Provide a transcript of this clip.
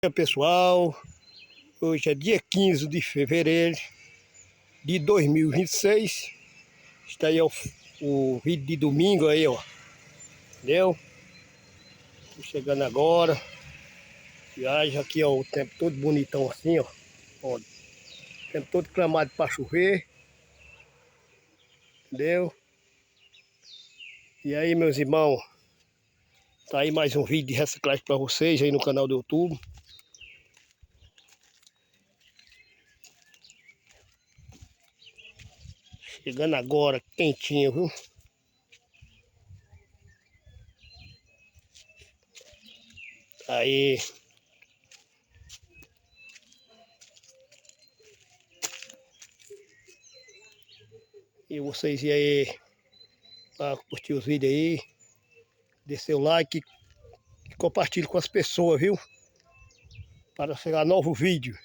Pessoal, hoje é dia 15 de fevereiro de 2026. Está aí o vídeo de domingo aí, ó. Entendeu? Tô chegando agora. Viagem aqui, ó, o tempo todo bonitão assim, ó. Ó, o tempo todo clamado para chover. Entendeu? E aí, meus irmãos, tá aí mais um vídeo de reciclagem para vocês aí no canal do YouTube. Chegando agora, quentinho, viu? Aí. E vocês aí, para curtir os vídeos aí, dê seu like e compartilhe com as pessoas, viu? Para chegar novo vídeo.